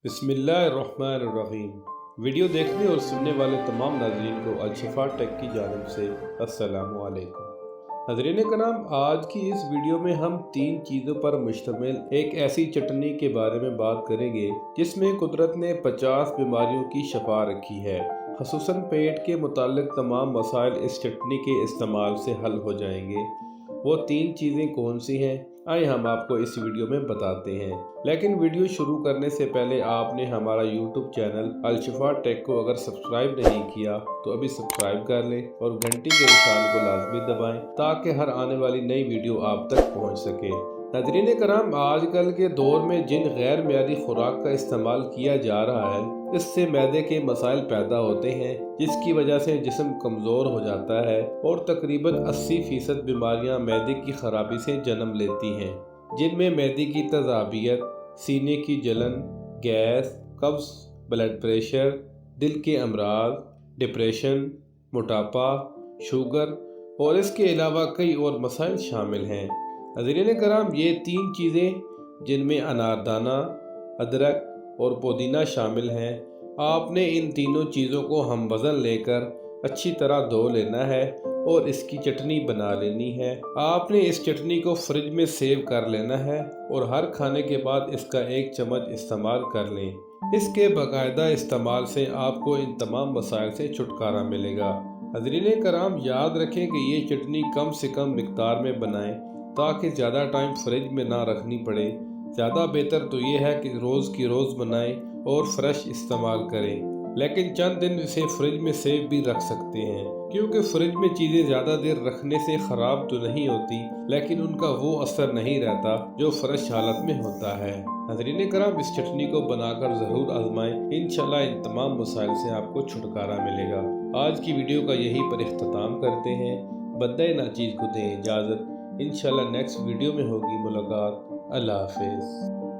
बिस्मिल्लाहिर्रहमानिर्रहीम। वीडियो देखने और सुनने वाले तमाम नाज़रीन को अलशिफा टेक की जानिब से अस्सलामु अलैकुम। नाज़रीन कराम, आज की इस वीडियो में हम 3 चीज़ों पर मुश्तमिल एक ऐसी चटनी के बारे में बात करेंगे जिसमें कुदरत ने 50 बीमारियों की शफा रखी है। ख़ुसूसन पेट के मुताल्लिक तमाम मसाइल इस चटनी के इस्तेमाल से हल हो जाएंगे। वो 3 चीज़ें कौन सी हैं, आइए हम आपको इस वीडियो में बताते हैं। लेकिन वीडियो शुरू करने से पहले आपने हमारा यूट्यूब चैनल अलशिफा टेक को अगर सब्सक्राइब नहीं किया तो अभी सब्सक्राइब कर लें और घंटी के निशान को लाजमी दबाएं ताकि हर आने वाली नई वीडियो आप तक पहुंच सके। नाज़रीन कराम, आजकल के दौर में जिन गैर मियादी खुराक का इस्तेमाल किया जा रहा है, इससे मैदे के मसाइल पैदा होते हैं जिसकी वजह से जिस्म कमज़ोर हो जाता है और तकरीबन 80% बीमारियां मैदे की खराबी से जन्म लेती हैं, जिनमें मैदे की तज़ाबियत, सीने की जलन, गैस, कब्ज़, ब्लड प्रेशर, दिल के अमराज, डिप्रेशन, मोटापा, शुगर और इसके अलावा कई और मसाइल शामिल हैं। नाज़रीन कराम, ये 3 चीज़ें जिनमें अनारदाना, अदरक और पुदीना शामिल हैं, आपने इन तीनों चीज़ों को हम वज़न लेकर अच्छी तरह धो लेना है और इसकी चटनी बना लेनी है। आपने इस चटनी को फ्रिज में सेव कर लेना है और हर खाने के बाद इसका 1 चम्मच इस्तेमाल कर लें। इसके बाकायदा इस्तेमाल से आपको इन तमाम मसाइल से छुटकारा मिलेगा। नाज़रीन कराम, याद रखें कि ये चटनी कम से कम मिक़दार में बनाएं ताकि ज़्यादा टाइम फ्रिज में ना रखनी पड़े। ज़्यादा बेहतर तो ये है कि रोज़ की रोज़ बनाएं और फ्रेश इस्तेमाल करें, लेकिन चंद दिन इसे फ्रिज में सेव भी रख सकते हैं, क्योंकि फ्रिज में चीज़ें ज़्यादा देर रखने से ख़राब तो नहीं होती, लेकिन उनका वो असर नहीं रहता जो फ्रेश हालत में होता है। नाज़रीन कराम, इस चटनी को बनाकर ज़रूर आजमाएं, इंशाल्लाह इन तमाम मसाइल से आपको छुटकारा मिलेगा। आज की वीडियो का यही पर इख्तिताम करते हैं। बंदे नाचीज़ को दें इजाज़त, इंशाल्लाह नेक्स्ट वीडियो में होगी मुलाकात। अल्लाह हाफ़िज़।